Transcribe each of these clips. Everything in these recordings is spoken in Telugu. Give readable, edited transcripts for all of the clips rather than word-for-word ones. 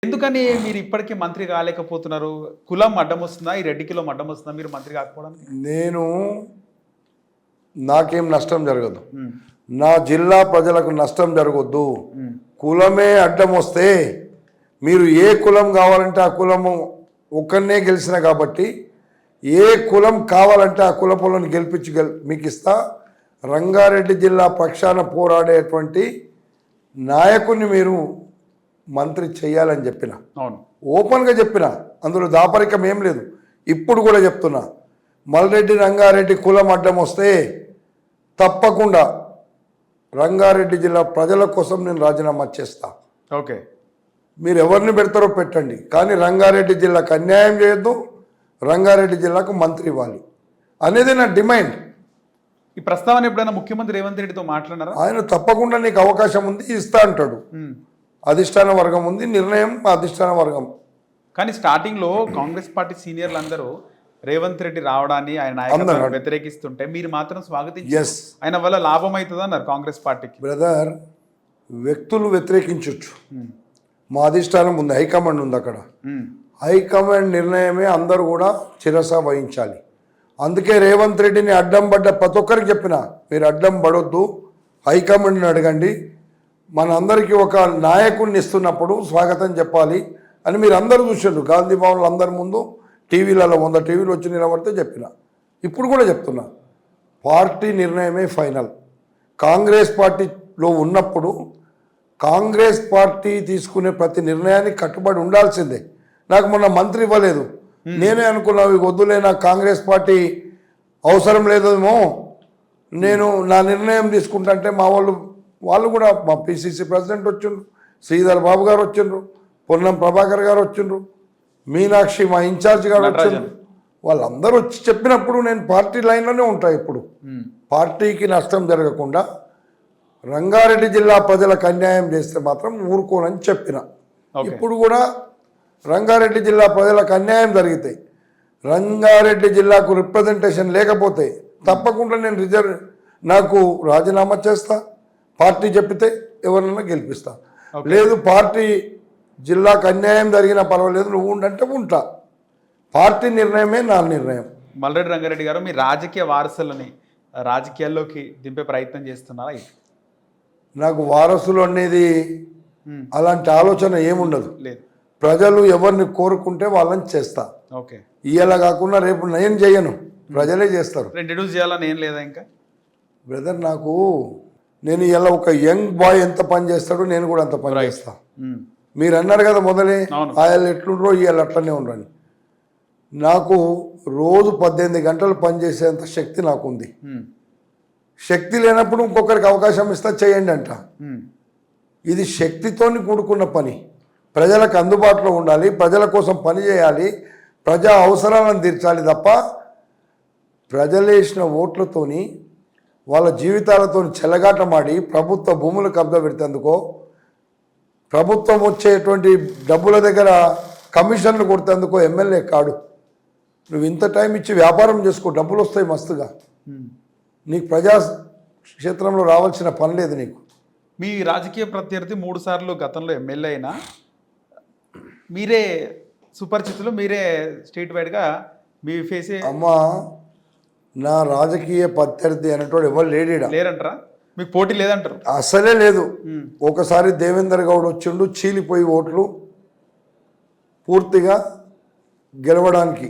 ఎందుకని మీరు ఇప్పటికీ మంత్రి కాలేకపోతున్నారు? కులం అడ్డం వస్తుందా? ఈ రెడ్డి కులం అడ్డం వస్తుందా మీరు మంత్రి కాకపోవడానికి? నాకేం నష్టం జరగదు. ఉమ్, నా జిల్లా ప్రజలకు నష్టం జరగొద్దు. ఉమ్, కులమే అడ్డం వస్తే మీరు ఏ కులం కావాలంటే ఆ కులము ఒక్కనే గెలిచిన కాబట్టి ఏ కులం కావాలంటే ఆ కులపులను గెలిపించి మీకు ఇస్తా. రంగారెడ్డి జిల్లా పక్షాన పోరాడేటువంటి నాయకుడిని మీరు మంత్రి చేయాలని చెప్పిన, అవును, ఓపెన్గా చెప్పిన, అందులో దాపరికం ఏం లేదు. ఇప్పుడు కూడా చెప్తున్నా, మల్రెడ్డి రంగారెడ్డి కులం అడ్డం వస్తే తప్పకుండా రంగారెడ్డి జిల్లా ప్రజల కోసం నేను రాజీనామా చేస్తా. ఓకే, మీరు ఎవరిని పెడతారో పెట్టండి, కానీ రంగారెడ్డి జిల్లాకు అన్యాయం చేయొద్దు, రంగారెడ్డి జిల్లాకు మంత్రి ఇవ్వాలి అనేది నా డిమాండ్. ఈ ప్రస్తావన ఎప్పుడైనా ముఖ్యమంత్రి రేవంత్ రెడ్డితో మాట్లాడినారా? ఆయన తప్పకుండా నీకు అవకాశం ఉంది ఇస్తా అంటాడు. అధిష్టాన వర్గం ఉంది, నిర్ణయం అధిష్టాన వర్గం. కానీ స్టార్టింగ్లో కాంగ్రెస్ పార్టీ సీనియర్లు అందరూ రేవంత్ రెడ్డి రావడాన్ని ఆయన నాయకత్వాన్ని వ్యతిరేకిస్తుంటే మీరు మాత్రం స్వాగతించి ఆయన వల్ల లాభం అవుతుంది అన్నారు కాంగ్రెస్ పార్టీకి. బ్రదర్, వ్యక్తులు వ్యతిరేకించవచ్చు, మా అధిష్టానం ఉంది, హైకమాండ్ ఉంది. అక్కడ హైకమాండ్ నిర్ణయమే అందరూ కూడా శిరస వహించాలి. అందుకే రేవంత్ రెడ్డిని అడ్డం పడ్డ ప్రతి ఒక్కరికి చెప్పిన, మీరు అడ్డం పడొద్దు, హైకమాండ్ని అడగండి, మన అందరికీ ఒక నాయకుడిని ఇస్తున్నప్పుడు స్వాగతం చెప్పాలి అని మీరు అందరూ చూసారు. గాంధీ భవన్లో అందరి ముందు టీవీలలో 100 టీవీలు వచ్చి నిలబడితే చెప్పిన, ఇప్పుడు కూడా చెప్తున్నా, పార్టీ నిర్ణయమే ఫైనల్. కాంగ్రెస్ పార్టీలో ఉన్నప్పుడు కాంగ్రెస్ పార్టీ తీసుకునే ప్రతి నిర్ణయానికి కట్టుబడి ఉండాల్సిందే. నాకు మొన్న మంత్రి ఇవ్వలేదు, నేనే అనుకున్నా ఇవి వద్దులే, నాకు కాంగ్రెస్ పార్టీ అవసరం లేదేమో, నేను నా నిర్ణయం తీసుకుంటా. మా వాళ్ళు కూడా, మా పిసిసి ప్రెసిడెంట్ వచ్చిండ్రు, శ్రీధర్ బాబు గారు వచ్చిండ్రు, పొన్నం ప్రభాకర్ గారు వచ్చిండ్రు, మీనాక్షి మా ఇన్ఛార్జ్ గారు వచ్చిండ్రు, వాళ్ళందరూ వచ్చి చెప్పినప్పుడు నేను పార్టీ లైన్లోనే ఉంటా. ఇప్పుడు పార్టీకి నష్టం జరగకుండా రంగారెడ్డి జిల్లా ప్రజలకు అన్యాయం చేస్తే మాత్రం ఊరుకోనని చెప్పిన. ఇప్పుడు కూడా రంగారెడ్డి జిల్లా ప్రజలకు అన్యాయం జరిగితే, రంగారెడ్డి జిల్లాకు రిప్రజెంటేషన్ లేకపోతే తప్పకుండా నేను నాకు రాజీనామా చేస్తా. పార్టీ చెప్పితే ఎవరినైనా గెలిపిస్తా. లేదు, పార్టీ జిల్లాకు అన్యాయం జరిగినా పర్వాలేదు, నువ్వు ఉండంటే ఉంటా. పార్టీ నిర్ణయమే నా నిర్ణయం. మల్రెడ్డి రంగారెడ్డి గారు, మీ రాజకీయ వారసులని రాజకీయాల్లోకి దింపే ప్రయత్నం చేస్తున్నారా? నాకు వారసులు అనేది అలాంటి ఆలోచన ఏముండదు. లేదు, ప్రజలు ఎవరిని కోరుకుంటే వాళ్ళని చేస్తా. ఓకే, ఇవాళ కాకుండా రేపు నేను చేయను, ప్రజలే చేస్తారు. ఇంట్రడ్యూస్ చేయాలని ఏం లేదా ఇంకా? బ్రదర్, నేను ఇలా ఒక యంగ్ బాయ్ ఎంత పని చేస్తాడో నేను కూడా అంత పని చేస్తా. మీరు అన్నారు కదా మొదలే, ఆయన ఎట్లుండ్రో ఇవాళ అట్లనే ఉండని. నాకు రోజు 18 గంటలు పనిచేసేంత శక్తి నాకుంది. శక్తి లేనప్పుడు ఇంకొకరికి అవకాశం ఇస్తా, చేయండి అంట. ఇది శక్తితోని కూడుకున్న పని. ప్రజలకు అందుబాటులో ఉండాలి, ప్రజల కోసం పని చేయాలి, ప్రజా అవసరాలను తీర్చాలి తప్ప ప్రజలేసిన ఓట్లతోని వాళ్ళ జీవితాలతో చెలగాటమాడి ప్రభుత్వ భూములు కబ్జా పెడితేందుకో, ప్రభుత్వం వచ్చేటువంటి డబ్బుల దగ్గర కమిషన్లు కొడితేందుకో ఎమ్మెల్యే కాడు. నువ్వు ఇంత టైం ఇచ్చి వ్యాపారం చేసుకో, డబ్బులు వస్తాయి మస్తుగా. నీకు ప్రజా క్షేత్రంలో రావాల్సిన పని లేదు నీకు. మీ రాజకీయ ప్రత్యర్థి 3 సార్లు గతంలో ఎమ్మెల్యే అయినా మీరే సుపరిచితులు, మీరే స్టేట్ వైడ్గా మీ ఫేసే. అమ్మా, నా రాజకీయ ప్రత్యర్థి అనేటోడు ఎవరు లేరంటారా? మీకు పోటీ లేదంటారు? అసలే లేదు. ఒకసారి దేవేందర్ గౌడ్ వచ్చిండు, చీలిపోయి ఓట్లు పూర్తిగా గెలవడానికి.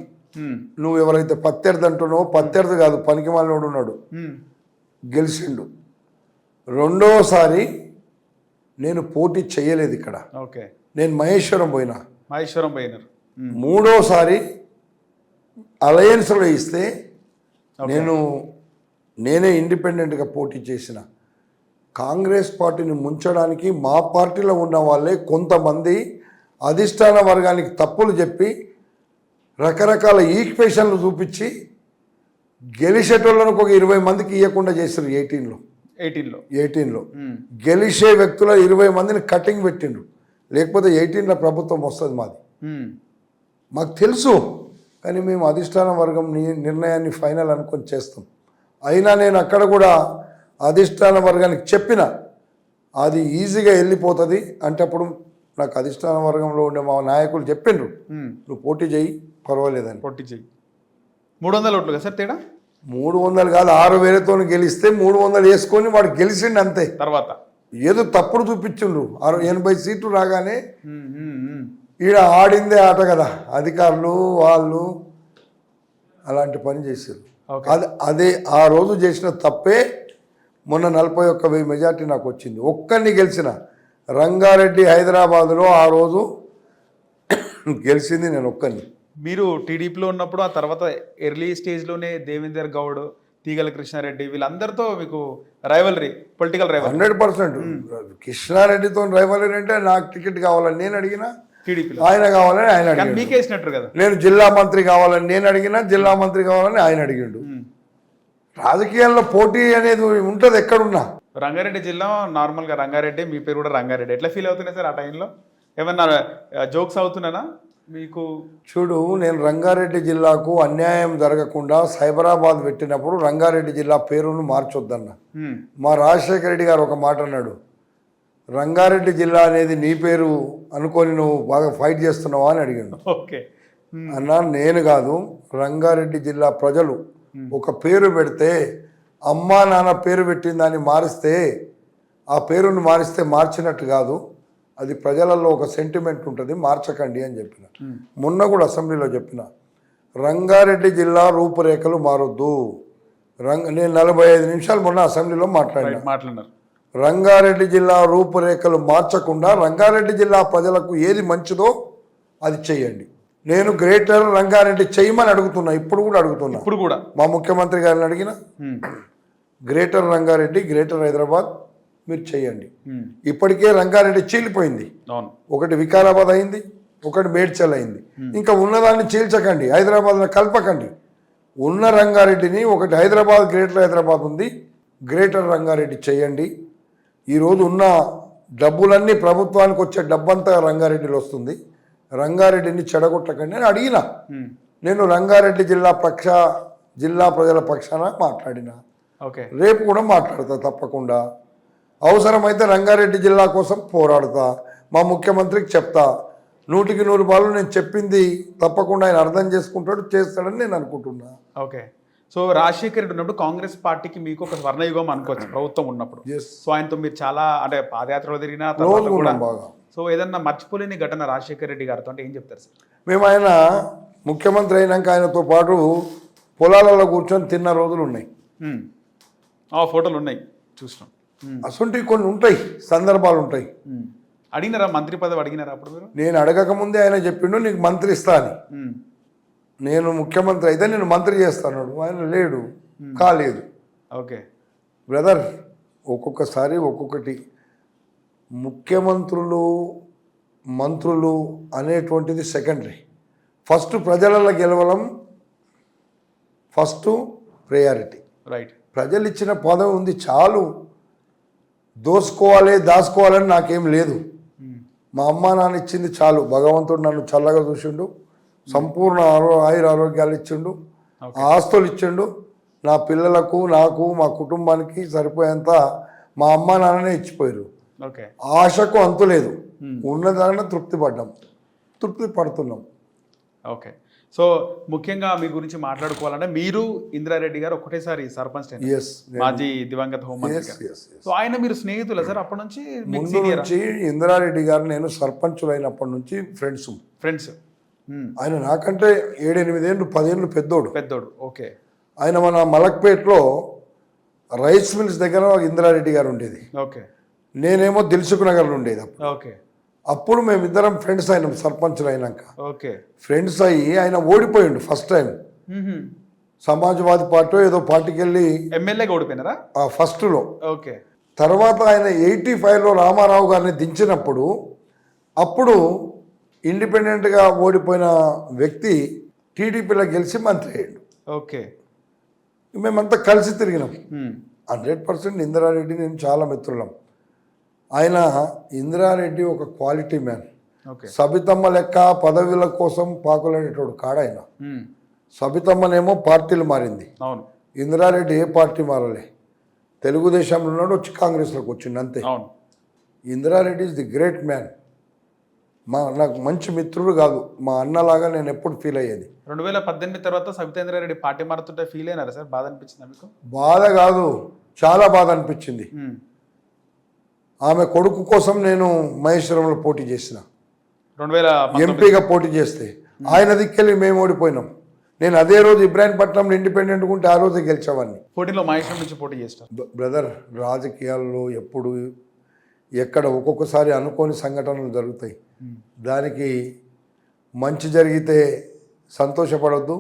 నువ్వు ఎవరైతే ప్రత్యర్థి అంటున్నావో, ప్రత్యర్థి కాదు, పనికి మాలినోడు ఉన్నాడు, గెలిచిండు. రెండోసారి నేను పోటీ చేయలేదు ఇక్కడ. ఓకే, నేను మహేశ్వరం పోయినారు. మూడోసారి అలయన్స్లో ఇస్తే నేనే ఇండిపెండెంట్గా పోటీ చేసిన. కాంగ్రెస్ పార్టీని ముంచడానికి మా పార్టీలో ఉన్న వాళ్ళే కొంతమంది అధిష్టాన వర్గానికి తప్పులు చెప్పి రకరకాల ఈక్వేషన్లు చూపించి గెలిచేటోళ్ళను ఒక 20 మందికి ఇవ్వకుండా చేశారు. 18లో గెలిచే వ్యక్తుల 20 మందిని కటింగ్ పెట్టిండ్రు. లేకపోతే 18లో ప్రభుత్వం వస్తుంది మాది. మాకు తెలుసు, కానీ మేము అధిష్టాన వర్గం నిర్ణయాన్ని ఫైనల్ అనుకొని చేస్తాం. అయినా నేను అక్కడ కూడా అధిష్టాన వర్గానికి చెప్పిన, అది ఈజీగా వెళ్ళిపోతుంది అంటే అప్పుడు నాకు అధిష్టాన వర్గంలో ఉండే మా నాయకులు చెప్పిండ్రు నువ్వు పోటీ చేయి పర్వాలేదని. పొట్టి చెయ్యి 300 ఓట్లు కదా సార్ తేడా? 300 కాదు, 6,000తో గెలిస్తే 300 వేసుకొని వాడు గెలిచిండు అంతే. తర్వాత ఏదో తప్పుడు చూపించిండ్రు. 80 సీట్లు రాగానే ఉమ్, ఉమ్, ఉమ్. ఈడ ఆడిందే ఆట కదా, అధికారులు వాళ్ళు అలాంటి పని చేశారు. ఓకే. అదే ఆ రోజు చేసిన తప్పే మొన్న 41,000 మెజార్టీ నాకు వచ్చింది. ఒక్కరిని గెలిచిన రంగారెడ్డి హైదరాబాదులో ఆ రోజు గెలిచింది నేను ఒక్కరిని. మీరు టీడీపీలో ఉన్నప్పుడు ఆ తర్వాత ఎర్లీ స్టేజ్లోనే దేవేందర్ గౌడ్, తీగల కృష్ణారెడ్డి వీళ్ళందరితో మీకు రైవలరీ, పొలిటికల్ రైవల్ 100%. కృష్ణారెడ్డితో రైవలరీ అంటే నాకు టికెట్ కావాలని నేను అడిగినా, టీడీపీలో ఆయన కావాలని ఆయన అడిగాడు. మీకేసినట్టు కదా. నేను జిల్లా మంత్రి కావాలని నేను అడిగినా, జిల్లా మంత్రి కావాలని ఆయన అడిగిండు. రాజకీయాల్లో పోటీ అనేది ఉంటుంది ఎక్కడున్నా. రంగారెడ్డి జిల్లా నార్మల్గా రంగారెడ్డి, మీ పేరు కూడా రంగారెడ్డి, ఎట్లా ఫీల్ అవుతున్నాయి సార్ ఆ టైంలో? ఏమన్నా జోక్స్ అవుతున్నానా మీకు? చూడు, నేను రంగారెడ్డి జిల్లాకు అన్యాయం జరగకుండా సైబరాబాద్ పెట్టినప్పుడు రంగారెడ్డి జిల్లా పేరును మార్చొద్దన్నా. మా రాజశేఖర రెడ్డి గారు ఒక మాట అన్నాడు, రంగారెడ్డి జిల్లా అనేది నీ పేరు అనుకొని నువ్వు బాగా ఫైట్ చేస్తున్నావా అని అడిగాడు. ఓకే. అన్నా నేను కాదు, రంగారెడ్డి జిల్లా ప్రజలు ఒక పేరు పెడితే అమ్మా నాన్న పేరు పెట్టిన దాన్ని మారిస్తే ఆ పేరును మారిస్తే మార్చినట్టు కాదు, అది ప్రజలలో ఒక సెంటిమెంట్ ఉంటుంది, మార్చకండి అని చెప్పిన. మొన్న కూడా అసెంబ్లీలో చెప్పిన, రంగారెడ్డి జిల్లా రూపురేఖలు మారొద్దు. నేను 45 నిమిషాలు మొన్న అసెంబ్లీలో మాట్లాడినారు. రంగారెడ్డి జిల్లా రూపురేఖలు మార్చకుండా రంగారెడ్డి జిల్లా ప్రజలకు ఏది మంచిదో అది చెయ్యండి. నేను గ్రేటర్ రంగారెడ్డి చేయమని అడుగుతున్నా, ఇప్పుడు కూడా అడుగుతున్నా. ఇప్పుడు కూడా మా ముఖ్యమంత్రి గారిని అడిగిన, గ్రేటర్ రంగారెడ్డి, గ్రేటర్ హైదరాబాద్ మీరు చెయ్యండి. ఇప్పటికే రంగారెడ్డి చీలిపోయింది. ఒకటి వికారాబాద్ అయింది, ఒకటి మేడ్చల్ అయింది. ఇంకా ఉన్నదాన్ని చీల్చకండి, హైదరాబాద్లో కలపకండి. ఉన్న రంగారెడ్డిని ఒకటి హైదరాబాద్, గ్రేటర్ హైదరాబాద్ ఉంది, గ్రేటర్ రంగారెడ్డి చేయండి. ఈరోజు ఉన్న డబ్బులన్నీ ప్రభుత్వానికి వచ్చే డబ్బంతా రంగారెడ్డిలో వస్తుంది, రంగారెడ్డిని చెడగొట్టకండి అని అడిగిన. నేను రంగారెడ్డి జిల్లా ప్రజల పక్షాన మాట్లాడిన. రేపు కూడా మాట్లాడతా తప్పకుండా. అవసరమైతే రంగారెడ్డి జిల్లా కోసం పోరాడతా, మా ముఖ్యమంత్రికి చెప్తా. 100కి 100 పాలు నేను చెప్పింది తప్పకుండా ఆయన అర్థం చేసుకుంటాడు, చేస్తాడని నేను అనుకుంటున్నా. ఓకే. సో రాజశేఖర్ రెడ్డి ఉన్నప్పుడు కాంగ్రెస్ పార్టీకి మీకు ఒక స్వర్ణయుగం అనుకోవచ్చు ప్రభుత్వం ఉన్నప్పుడు. సో ఆయనతో మీరు చాలా అంటే పాదయాత్రలో తిరిగిన తర్వాత కూడా బాగా. సో ఏదన్నా మర్చిపోలేని ఘటన రాజశేఖర్ రెడ్డి గారితో అంటే ఏం చెప్తారు సార్? మేము ఆయన ముఖ్యమంత్రి అయినాక ఆయనతో పాటు పొలాలలో కూర్చొని తిన్న రోజులు ఉన్నాయి. ఫోటోలు ఉన్నాయి, చూసినాం. అసొంటివి కొన్ని ఉంటాయి, సందర్భాలు ఉంటాయి. అడిగినారా మంత్రి పదవి? అడిగినారా అప్పుడు మీరు? నేను అడగకముందే ఆయన చెప్పిండు నీకు మంత్రి ఇస్తా అని. నేను ముఖ్యమంత్రి అయితే నేను మంత్రి చేస్తాను, ఆయన లేడు, కాలేదు. ఓకే బ్రదర్, ఒక్కొక్కసారి ఒక్కొక్కటి. ముఖ్యమంత్రులు, మంత్రులు అనేటువంటిది సెకండరీ. ఫస్ట్ ప్రజలలో గెలవడం ఫస్ట్ ప్రయారిటీ. రైట్. ప్రజలు ఇచ్చిన పదవి ఉంది, చాలు. దోసుకోవాలి, దాచుకోవాలని నాకేం లేదు. మా అమ్మ నాన్న ఇచ్చింది చాలు. భగవంతుడు నన్ను చల్లగా చూసిండు, సంపూర్ణ ఆయుర ఆరోగ్యాలు ఇచ్చిండు, ఆస్తులు ఇచ్చిండు. నా పిల్లలకు, నాకు, మా కుటుంబానికి సరిపోయేంత మా అమ్మ నాన్ననే ఇచ్చిపోయారు. ఆశకు అంతు లేదు. ఉన్నదాన్ని తృప్తి పడుతున్నాం. ఓకే. సో ముఖ్యంగా మీ గురించి మాట్లాడుకోవాలంటే మీరు ఇంద్రారెడ్డి గారు ఒకటేసారి సర్పంచ్, మాజీ దివంగత హోంమంత్రి. సో ఆయన మీరు స్నేహితులా సార్ అప్పటి నుంచి? ముందు నుంచి ఇంద్రారెడ్డి గారు నేను సర్పంచులు అయినప్పటి నుంచి ఫ్రెండ్స్. ఆయన నాకంటే 7-8 ఏళ్ళు 10 ఏళ్ళు పెద్దోడు. ఓకే. ఆయన మన మలక్పేట్లో రైస్ మిల్స్ దగ్గర ఇంద్రారెడ్డి గారు ఉండేది. ఓకే. నేనేమో దిల్సుఖ్ నగర్లో ఉండేది. ఓకే. అప్పుడు మేమిద్దరం ఫ్రెండ్స్ అయినాం. సర్పంచులు అయినాక ఓకే ఫ్రెండ్స్ అయ్యి ఆయన ఓడిపోయిండు ఫస్ట్ టైం. సమాజ్వాదీ పార్టీ ఏదో పార్టీకి వెళ్ళి ఎమ్మెల్యేగా ఓడిపోయినారా ఫస్ట్లో. ఓకే. తర్వాత ఆయన 85లో రామారావు గారిని దించినప్పుడు అప్పుడు ఇండిపెండెంట్గా ఓడిపోయిన వ్యక్తి టీడీపీలో గెలిచి మంత్రి అయ్యాడు. ఓకే. మేమంతా కలిసి తిరిగినాం. 100% ఇందిరారెడ్డి నేను చాలా మిత్రులం. ఆయన ఇందిరారెడ్డి ఒక క్వాలిటీ మ్యాన్. సబితమ్మ లెక్క పదవుల కోసం పాకులాడేటోడు కాడాయన. సబితమ్మనేమో పార్టీలు మారింది, ఇందిరారెడ్డి ఏ పార్టీ మారలే. తెలుగుదేశంలో ఉన్నాడు, వచ్చి కాంగ్రెస్లోకి వచ్చిండు అంతే. Indira Reddy is the great man. నాకు మంచి మిత్రుడు కాదు, మా అన్నలాగా నేను ఎప్పుడు ఫీల్ అయ్యేది. 2018 తర్వాత సబితేంద్రారెడ్డి పార్టీ మారుతుంటే ఫీల్ అయినారా సార్? బాధ అనిపించిందా మీకు? బాధ కాదు, చాలా బాధ అనిపించింది. ఆమె కొడుకు కోసం నేను మహేశ్వరంలో పోటీ చేసిన, 2019 ఎంపీగా పోటీ చేస్తే ఆయన దిక్కెళ్ళి మేము ఓడిపోయినాం. నేను అదే రోజు ఇబ్రాహీంపట్నంలో ఇండిపెండెంట్ ఉంటే ఆ రోజే గెలిచేవాడిని. పోటీలో మహేశ్వరం నుంచి పోటీ చేస్తారు. బ్రదర్, రాజకీయాల్లో ఎప్పుడు ఎక్కడ ఒక్కొక్కసారి అనుకోని సంఘటనలు జరుగుతాయి. దానికి మంచి జరిగితే సంతోషపడొద్దు,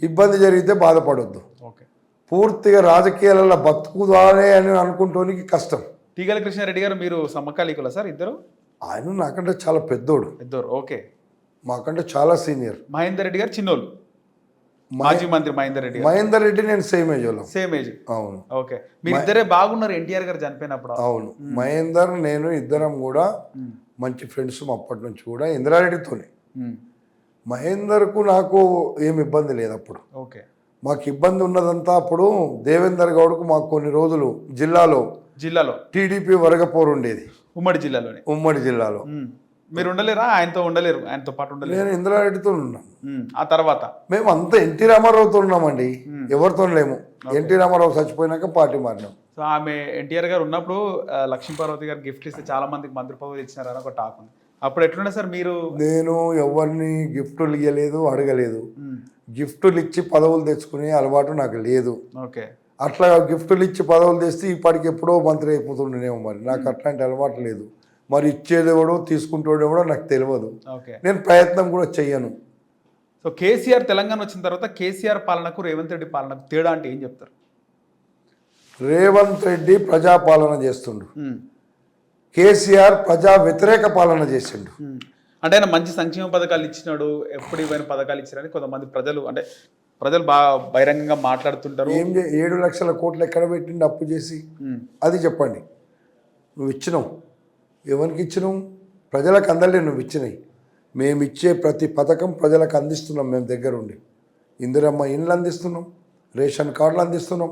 ఇబ్బంది జరిగితే బాధపడొద్దు. ఓకే, పూర్తిగా రాజకీయాలలో బతుకుదానే అని అనుకుంటోనికి కష్టం. తీగల కృష్ణారెడ్డి గారు మీరు సమకాలీకులా సార్ ఇద్దరు? ఆయన నాకంటే చాలా పెద్దోడు. ఇద్దరు ఓకే. మాకంటే చాలా సీనియర్. మహేందర్ రెడ్డి గారు చిన్నోళ్ళు, మాజీ మంత్రి మహేందర్ రెడ్డి. మహేందర్ రెడ్డి నేను సేమ్ ఏజ్ వాళ్ళం. Same age. అవును. ఓకే, మీరు ఇద్దరే బాగున్నారు ఎన్టీఆర్ గారు చనిపోయినప్పుడు. అవును, మహేందర్ నేను ఇద్దరం కూడా మంచి ఫ్రెండ్స్ అప్పటి నుంచి కూడా, ఇంద్రారెడ్డితోనే. మహేందర్కు నాకు ఏమి ఇబ్బంది లేదు అప్పుడు. ఓకే, మాకు ఇబ్బంది ఉన్నదంతా అప్పుడు దేవేందర్ గౌడ్కు మాకు కొన్ని రోజులు జిల్లాలో టీడీపీ వరగపోరు ఉండేది, ఉమ్మడి జిల్లాలో. మీరు ఉండలేరా? ఆయనతో ఉండలేరు, ఆయనతో పాటు ఉండలేరు. నేను ఇంద్రారెడ్డితో ఉన్నాను. ఆ తర్వాత మేము అంతా ఎన్టీ రామారావుతో ఉన్నామండి, ఎవరితో లేము. ఎన్టీ రామారావు చచ్చిపోయినాక పార్టీ మారినాం. సో ఆమె ఎన్టీఆర్ గారు ఉన్నప్పుడు లక్ష్మీపార్వతి గారు గిఫ్ట్ ఇస్తే చాలా మందికి మంత్రి పదవులు ఇచ్చినారని ఒక టాక్ ఉంది. అప్పుడు ఎట్లుండే సార్ మీరు? నేను ఎవరిని గిఫ్టులు ఇవ్వలేదు, అడగలేదు. గిఫ్టులు ఇచ్చి పదవులు తెచ్చుకునే అలవాటు నాకు లేదు. ఓకే, అట్లా గిఫ్టులు ఇచ్చి పదవులు తెస్తే ఇప్పటికి ఎప్పుడో మంత్రి అయిపోతుండేమో. మరి నాకు అట్లాంటి అలవాటు లేదు. మరి ఇచ్చేదేవడో తీసుకుంటేవాడో నాకు తెలియదు. నేను ప్రయత్నం కూడా చెయ్యను. సో కేసీఆర్ తెలంగాణ వచ్చిన తర్వాత కేసీఆర్ పాలనకు రేవంత్ రెడ్డి పాలనకు తేడా అంటే ఏం చెప్తారు? రేవంత్ రెడ్డి ప్రజాపాలన చేస్తుండు, కేసీఆర్ ప్రజా వ్యతిరేక పాలన చేసిండు. అంటే ఆయన మంచి సంక్షేమ పథకాలు ఇచ్చినాడు, ఎప్పుడు ఇవన్నీ పథకాలు ఇచ్చారని కొంతమంది ప్రజలు బాగా బహిరంగంగా మాట్లాడుతుంటారు. 7 లక్షల కోట్లు ఎక్కడ పెట్టిండు అప్పు చేసి? అది చెప్పండి. నువ్వు ఇచ్చినావు, ఎవరికి ఇచ్చినావు? ప్రజలకు అందలే నువ్వు ఇచ్చినాయి. మేము ఇచ్చే ప్రతి పథకం ప్రజలకు అందిస్తున్నాం. మేము దగ్గరుండి ఇందిరమ్మ ఇండ్లు అందిస్తున్నాం, రేషన్ కార్డులు అందిస్తున్నాం,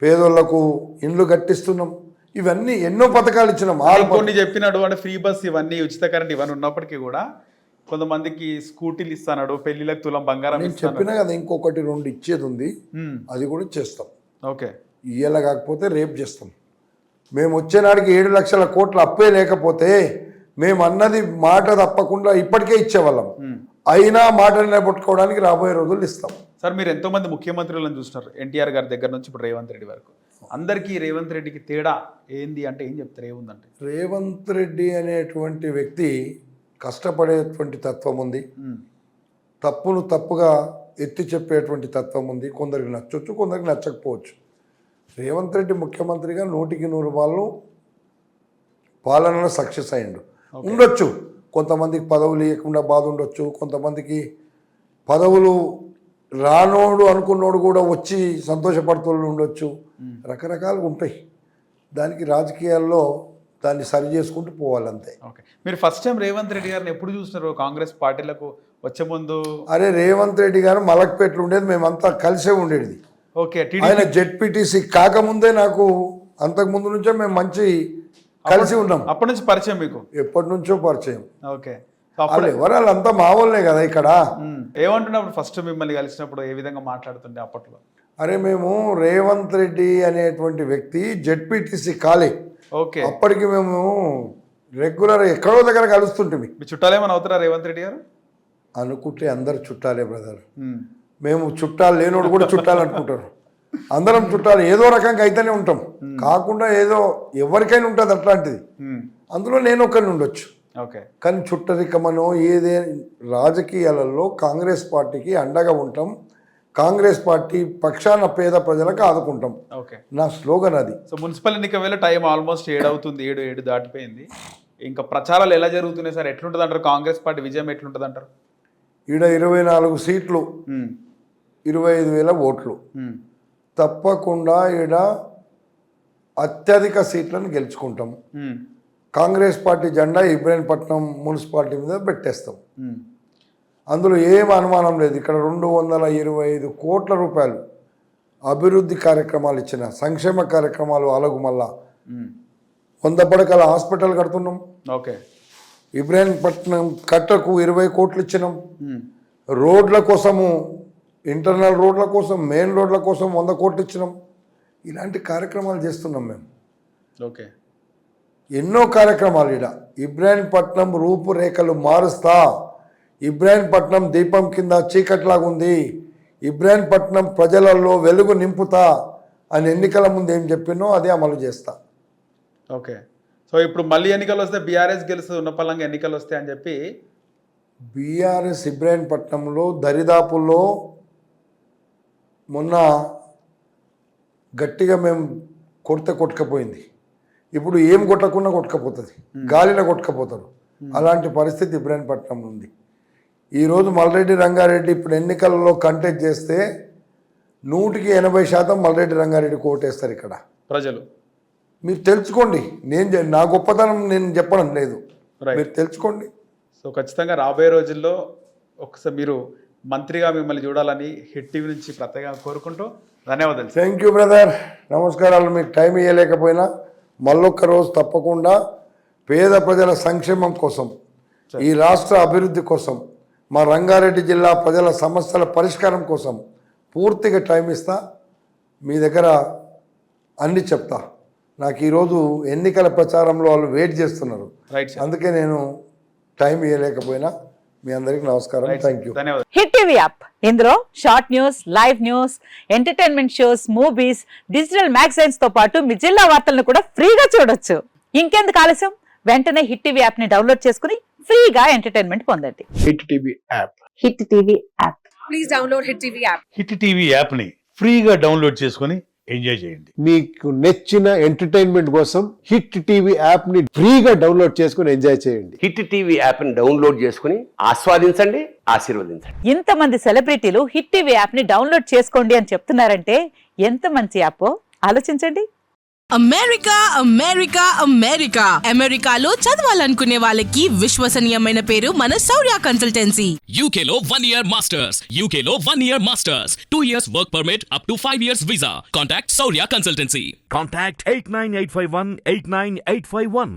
పేదోళ్లకు ఇండ్లు కట్టిస్తున్నాం. ఇవన్నీ ఎన్నో పథకాలు ఇచ్చినాం. కొన్ని చెప్పినాడు అంటే ఫ్రీ బస్, ఇవన్నీ ఉచిత కరెంట్, ఇవన్నీ ఉన్నప్పటికీ కూడా కొంతమందికి స్కూటీలు ఇస్తాడు, పెళ్లిలకు తులం బంగారం. నేను చెప్పినా కదా, ఇంకొకటి 2 ఇచ్చేది ఉంది, అది కూడా చేస్తాం. ఓకే, ఇయ్యాల కాకపోతే రేపు చేస్తాం. మేము వచ్చేనాడికి 7 లక్షల కోట్ల అప్పే లేకపోతే మేము అన్నది మాట తప్పకుండా ఇప్పటికే ఇచ్చేవాళ్ళం. అయినా మాట నిలబెట్టుకోవడానికి రాబోయే రోజులు ఇస్తాం. సార్, మీరు ఎంతో మంది ముఖ్యమంత్రులను చూస్తున్నారు, ఎన్టీఆర్ గారి దగ్గర నుంచి ఇప్పుడు రేవంత్ రెడ్డి వరకు. అందరికీ రేవంత్ రెడ్డికి తేడా ఏంది అంటే ఏం చెప్తారు? ఏముందంటే రేవంత్ రెడ్డి అనేటువంటి వ్యక్తి కష్టపడేటువంటి తత్వం ఉంది, తప్పును తప్పుగా ఎత్తి చెప్పేటువంటి తత్వం ఉంది. కొందరికి నచ్చవచ్చు, కొందరికి నచ్చకపోవచ్చు. రేవంత్ రెడ్డి ముఖ్యమంత్రిగా 100కి 100 వాళ్ళు పాలనలో సక్సెస్ అయ్యిండు. ఉండొచ్చు కొంతమందికి పదవులు ఇవ్వకుండా బాధ ఉండొచ్చు, కొంతమందికి పదవులు రానోడు అనుకున్నోడు కూడా వచ్చి సంతోషపడుతూ ఉండొచ్చు. రకరకాలుగా ఉంటాయి. దానికి రాజకీయాల్లో దాన్ని సరి చేసుకుంటూ పోవాలంతే. ఓకే, మీరు ఫస్ట్ టైం రేవంత్ రెడ్డి గారిని ఎప్పుడు చూసినారు కాంగ్రెస్ పార్టీలకు వచ్చే ముందు? అరే, రేవంత్ రెడ్డి గారు మలక్పేటలో ఉండేది, మేమంతా కలిసే ఉండేది. ఓకే, ఆయన జెడ్పీటీసీ కాకముందే నాకు, అంతకుముందు నుంచే మేము మంచి కలిసి ఉన్నాం. అప్పటి నుంచి పరిచయం మీకు? ఎప్పటి నుంచో పరిచయం. ఓకే, వాళ్ళంతా మా వాళ్ళే కదా ఇక్కడ. ఏమంటున్నప్పుడు ఫస్ట్ మిమ్మల్ని కలిసినప్పుడు ఏ విధంగా మాట్లాడుతుండే అప్పట్లో? అరే, మేము రేవంత్ రెడ్డి అనేటువంటి వ్యక్తి జెడ్పీటీసీ కాలే. ఓకే, అప్పటికి మేము రెగ్యులర్ ఎక్కడో దగ్గర కలుస్తుంటే. మీ చుట్టాలేమని అవుతారా రేవంత్ రెడ్డి గారు? అనుకుంటే అందరు చుట్టాలే బ్రదర్. మేము చుట్టాలు లేనోడు కూడా చుట్టాలు అనుకుంటారు. అందరం చుట్టాలు ఏదో రకంగా అయితేనే ఉంటాం, కాకుండా ఏదో ఎవరికైనా ఉంటుంది అట్లాంటిది. అందులో నేను ఒకరిని ఉండొచ్చు. ఓకే, కానీ చుట్టరికమనో ఏదే రాజకీయాలలో కాంగ్రెస్ పార్టీకి అండగా ఉంటాం, కాంగ్రెస్ పార్టీ పక్షాన పేద ప్రజలకు ఆదుకుంటాం. ఓకే, నా స్లోగన్ అది. సో మున్సిపల్ ఎన్నిక వేళ టైం ఆల్మోస్ట్ 7 అవుతుంది, 7 దాటిపోయింది. ఇంకా ప్రచారాలు ఎలా జరుగుతున్నాయి సార్? ఎట్లుంటుంది అంటారు? కాంగ్రెస్ పార్టీ విజయం ఎట్లుంటుంది అంటారు? ఈడ 24 సీట్లు, 25,000 ఓట్లు. తప్పకుండా ఈడ అత్యధిక సీట్లను గెలుచుకుంటాం. కాంగ్రెస్ పార్టీ జెండా ఇబ్రాహీంపట్నం మున్సిపాలిటీ మీద పెట్టేస్తాం. అందులో ఏం అనుమానం లేదు. ఇక్కడ 225 కోట్ల రూపాయలు అభివృద్ధి కార్యక్రమాలు ఇచ్చిన, సంక్షేమ కార్యక్రమాలు అలగు, మళ్ళా 100 పడకల హాస్పిటల్ కడుతున్నాం. ఓకే, ఇబ్రాహీంపట్నం కట్టకు 20 కోట్లు ఇచ్చినాం. రోడ్ల కోసము, ఇంటర్నల్ రోడ్ల కోసం, మెయిన్ రోడ్ల కోసం 100 కోట్లు ఇచ్చినాం. ఇలాంటి కార్యక్రమాలు చేస్తున్నాం మేము. ఓకే, ఎన్నో కార్యక్రమాలు. ఇక్కడ ఇబ్రాహీంపట్నం రూపురేఖలు మారుస్తా, ఇబ్రాహీంపట్నం దీపం కింద చీకట్లాగా ఉంది, ఇబ్రాహీంపట్నం ప్రజలలో వెలుగు నింపుతా అని ఎన్నికల ముందు ఏం చెప్పినో అదే అమలు చేస్తా. ఓకే. సో ఇప్పుడు మళ్ళీ ఎన్నికలు వస్తే బీఆర్ఎస్ గెలుస్తుంది, ఉన్నపల్లంగా ఎన్నికలు వస్తాయి అని చెప్పి బీఆర్ఎస్ ఇబ్రాహీంపట్నంలో దరిదాపుల్లో మొన్న గట్టిగా మేము కొట్టకపోయింది. ఇప్పుడు ఏం కొట్టకుండా కొట్టకపోతుంది, గాలిలో కొట్టకపోతారు. అలాంటి పరిస్థితి ఇబ్రాహీంపట్నంలో ఉంది. ఈరోజు మల్రెడ్డి రంగారెడ్డి ఇప్పుడు ఎన్నికలలో కంటెస్ట్ చేస్తే 100% మల్రెడ్డి రంగారెడ్డికి ఓటేస్తారు ఇక్కడ ప్రజలు. మీరు తెలుసుకోండి. నా గొప్పతనం నేను చెప్పడం లేదు, మీరు తెలుసుకోండి. సో ఖచ్చితంగా రాబోయే రోజుల్లో ఒకసారి మీరు మంత్రిగా మిమ్మల్ని చూడాలని హిట్ టీవీ నుంచి ప్రత్యేకంగా కోరుకుంటూ ధన్యవాదాలు. థ్యాంక్ యూ బ్రదర్, నమస్కారాలు. మీకు టైం ఇవ్వలేకపోయినా మళ్ళొక్క రోజు తప్పకుండా పేద ప్రజల సంక్షేమం కోసం, ఈ రాష్ట్ర అభివృద్ధి కోసం, మా రంగారెడ్డి జిల్లా ప్రజల సమస్యల పరిష్కారం కోసం పూర్తిగా టైం ఇస్తా. మీ దగ్గర అన్ని చెప్తా. నాకు ఈరోజు ఎన్నికల ప్రచారంలో వాళ్ళు వెయిట్ చేస్తున్నారు, అందుకే నేను టైం ఇవ్వలేకపోయినా. మీ అందరికి నమస్కారం, thank you. Hit TV app, ఇందులో short news, live news, entertainment shows, movies, digital magazines తో పాటు మీ జిల్లా వార్తలను కూడా ఫ్రీగా చూడొచ్చు. ఇంకెందుకు ఆలస్యం, వెంటనే హిట్ టీవీ యాప్ ని డౌన్లోడ్ చేసుకుని ఫ్రీగా ఎంటర్టైన్మెంట్ పొందండి. Hit TV app. Hit TV app. Please download hit TV app. Hit TV app ని ఫ్రీగా డౌన్లోడ్ చేసుకొని ఎంజాయ్ చేయండి. మీకు నచ్చిన ఎంటర్టైన్మెంట్ కోసం హిట్ టీవీ యాప్ ని ఫ్రీగా డౌన్లోడ్ చేసుకొని ఎంజాయ్ చేయండి. హిట్ టీవీ యాప్ ని డౌన్లోడ్ చేసుకుని ఆస్వాదించండి, ఆశీర్వదించండి. ఇంతమంది సెలబ్రిటీలు హిట్ టీవీ యాప్ ని డౌన్లోడ్ చేసుకోండి అని చెప్తున్నారంటే ఎంత మంచి యాప్ ఆలోచించండి. అమెరికా అమెరికా అమెరికా అమెరికాలో చదవాలనుకునే వాళ్ళకి విశ్వసనీయమైన పేరు మన శౌర్య కన్సల్టెన్సీ. UK లో 1 year masters, UK లో 1 year masters, 2 years work permit up to 5 years visa. Contact Saurya Consultancy. Contact 89851 89851.